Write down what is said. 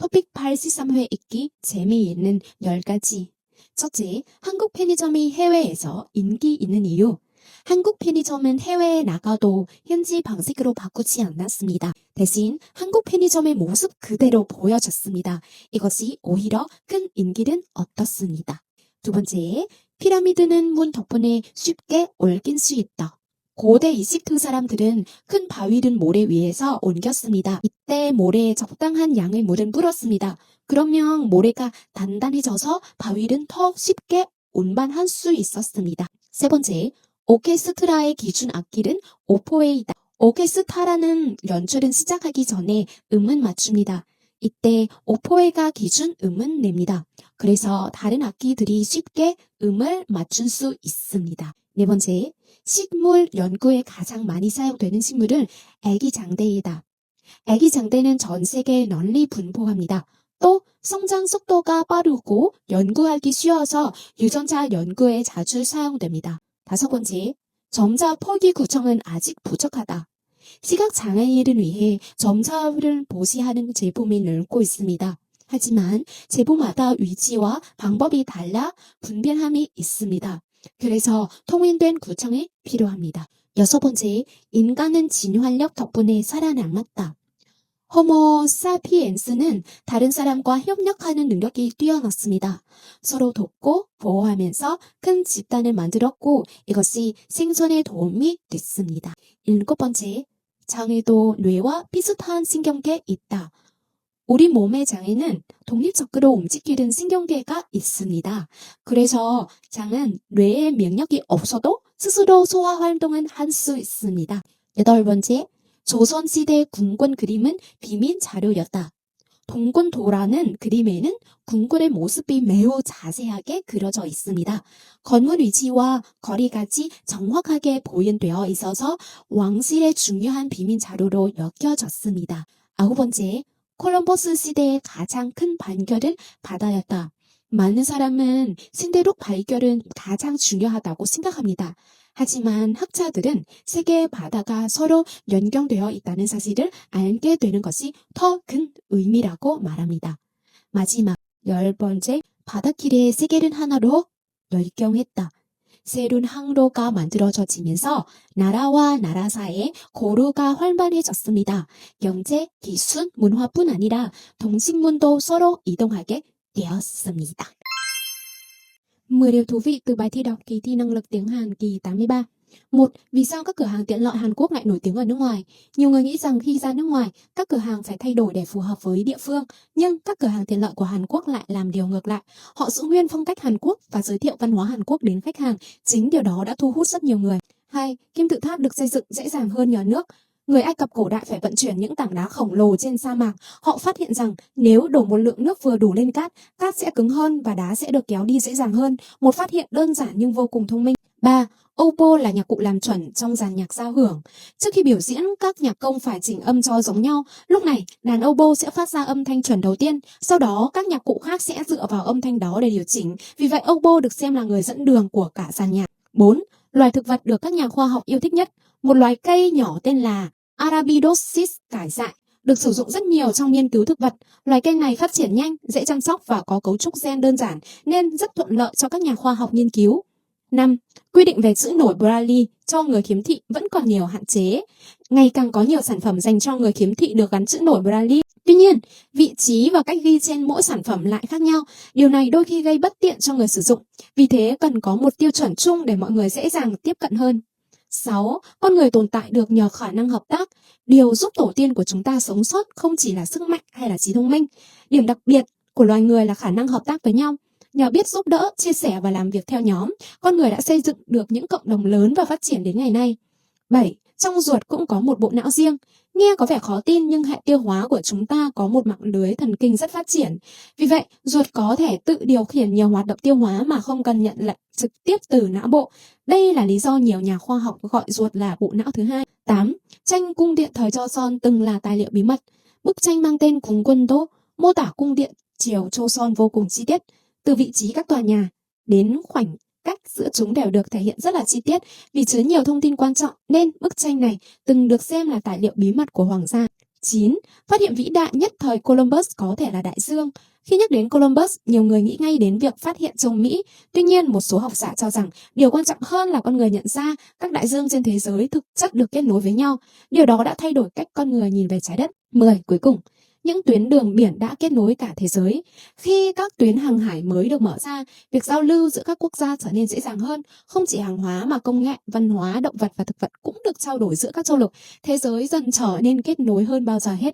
토픽 83회 읽기 재미있는 10가지. 첫째, 한국 편의점이 해외에서 인기 있는 이유. 한국 편의점은 해외에 나가도 현지 방식으로 바꾸지 않았습니다. 대신 한국 편의점의 모습 그대로 보여줬습니다. 이것이 오히려 큰 인기를 얻었습니다. 두 번째, 피라미드는 문 덕분에 쉽게 옮길 수 있다. 고대 이집트 사람들은 큰 바위를 모래 위에서 옮겼습니다. 이때 모래에 적당한 양의 물을 뿌렸습니다. 그러면 모래가 단단해져서 바위는 더 쉽게 운반할 수 있었습니다. 세 번째, 오케스트라의 기준 악기는 오포에이다. 오케스트라는 연주를 시작하기 전에 음을 맞춥니다. 이때 오포에가 기준 음을 냅니다. 그래서 다른 악기들이 쉽게 음을 맞출 수 있습니다. 네 번째, 식물 연구에 가장 많이 사용되는 식물은 애기장대이다. 애기장대는 전 세계에 널리 분포합니다. 또 성장 속도가 빠르고 연구하기 쉬워서 유전자 연구에 자주 사용됩니다. 다섯 번째, 점자 포기 구청은 아직 부족하다. 시각장애인을 위해 점자를 보시하는 제품이 늘고 있습니다. 하지만 제품마다 위치와 방법이 달라 분별함이 있습니다. 그래서 통일된 구청이 필요합니다. 여섯 번째, 인간은 진화력 덕분에 살아남았다. 호모 사피엔스는 다른 사람과 협력하는 능력이 뛰어났습니다. 서로 돕고 보호하면서 큰 집단을 만들었고 이것이 생존에 도움이 됐습니다. 일곱 번째, 장애도 뇌와 비슷한 신경계 있다. 우리 몸의 장애는 독립적으로 움직이는 신경계가 있습니다. 그래서 장은 뇌에 면역이 없어도 스스로 소화 활동은 할 수 있습니다. 여덟 번째, 조선시대 궁궐 그림은 비밀 자료였다. 동군도라는 그림에는 궁궐의 모습이 매우 자세하게 그려져 있습니다. 건물 위치와 거리까지 정확하게 보존되어 있어서 왕실의 중요한 비밀 자료로 여겨졌습니다. 아홉 번째, 콜럼버스 시대의 가장 큰 발견을 바다였다. 많은 사람은 신대륙 발견은 가장 중요하다고 생각합니다. 하지만 학자들은 세계의 바다가 서로 연결되어 있다는 사실을 알게 되는 것이 더 큰 의미라고 말합니다. 마지막 열 번째, 바닷길의 세계를 하나로 열경했다. 새로운 항로가 만들어지면서 나라와 나라 사이에 고루가 활발해졌습니다. 경제, 기술, 문화뿐 아니라 동식물도 서로 이동하게 되었습니다. 10 điều thú vị từ bài thi đọc kỳ thi năng lực tiếng Hàn kỳ 83. 1. Vì sao các cửa hàng tiện lợi Hàn Quốc lại nổi tiếng ở nước ngoài? Nhiều người nghĩ rằng khi ra nước ngoài, các cửa hàng phải thay đổi để phù hợp với địa phương. Nhưng các cửa hàng tiện lợi của Hàn Quốc lại làm điều ngược lại. Họ giữ nguyên phong cách Hàn Quốc và giới thiệu văn hóa Hàn Quốc đến khách hàng. Chính điều đó đã thu hút rất nhiều người. 2. Kim tự tháp được xây dựng dễ dàng hơn nhờ nước. Người Ai Cập cổ đại phải vận chuyển những tảng đá khổng lồ trên sa mạc. Họ phát hiện rằng nếu đổ một lượng nước vừa đủ lên cát, cát sẽ cứng hơn và đá sẽ được kéo đi dễ dàng hơn. Một phát hiện đơn giản nhưng vô cùng thông minh. 3. Oboe là nhạc cụ làm chuẩn trong dàn nhạc giao hưởng. Trước khi biểu diễn, các nhạc công phải chỉnh âm cho giống nhau. Lúc này, đàn oboe sẽ phát ra âm thanh chuẩn đầu tiên. Sau đó, các nhạc cụ khác sẽ dựa vào âm thanh đó để điều chỉnh. Vì vậy, oboe được xem là người dẫn đường của cả dàn nhạc. 4. Loài thực vật được các nhà khoa học yêu thích nhất. Một loài cây nhỏ tên là Arabidopsis cải dại được sử dụng rất nhiều trong nghiên cứu thực vật. Loài cây này phát triển nhanh, dễ chăm sóc và có cấu trúc gen đơn giản nên rất thuận lợi cho các nhà khoa học nghiên cứu. 5. Quy định về chữ nổi Braille cho người khiếm thị vẫn còn nhiều hạn chế. Ngày càng có nhiều sản phẩm dành cho người khiếm thị được gắn chữ nổi Braille. Tuy nhiên, vị trí và cách ghi trên mỗi sản phẩm lại khác nhau. Điều này đôi khi gây bất tiện cho người sử dụng. Vì thế cần có một tiêu chuẩn chung để mọi người dễ dàng tiếp cận hơn. 6. Con người tồn tại được nhờ khả năng hợp tác. Điều giúp tổ tiên của chúng ta sống sót không chỉ là sức mạnh hay là trí thông minh. Điểm đặc biệt của loài người là khả năng hợp tác với nhau. Nhờ biết giúp đỡ, chia sẻ và làm việc theo nhóm, con người đã xây dựng được những cộng đồng lớn và phát triển đến ngày nay. 7. Trong ruột cũng có một bộ não riêng. Nghe có vẻ khó tin nhưng hệ tiêu hóa của chúng ta có một mạng lưới thần kinh rất phát triển. Vì vậy, ruột có thể tự điều khiển nhiều hoạt động tiêu hóa mà không cần nhận lệnh trực tiếp từ não bộ. Đây là lý do nhiều nhà khoa học gọi ruột là bộ não thứ hai. 8. Tranh cung điện thời Joseon từng là tài liệu bí mật. Bức tranh mang tên Cung Quân Đô mô tả cung điện triều Joseon vô cùng chi tiết. Từ vị trí các tòa nhà đến khoảnh cách giữa chúng đều được thể hiện rất là chi tiết. Vì chứa nhiều thông tin quan trọng nên bức tranh này từng được xem là tài liệu bí mật của hoàng gia. 9. Phát hiện vĩ đại nhất thời Columbus có thể là đại dương. Khi nhắc đến Columbus, nhiều người nghĩ ngay đến việc phát hiện châu Mỹ. Tuy nhiên, một số học giả cho rằng điều quan trọng hơn là con người nhận ra các đại dương trên thế giới thực chất được kết nối với nhau. Điều đó đã thay đổi cách con người nhìn về trái đất. 10. Cuối cùng, những tuyến đường biển đã kết nối cả thế giới. Khi các tuyến hàng hải mới được mở ra, việc giao lưu giữa các quốc gia trở nên dễ dàng hơn. Không chỉ hàng hóa mà công nghệ, văn hóa, động vật và thực vật cũng được trao đổi giữa các châu lục. Thế giới dần trở nên kết nối hơn bao giờ hết.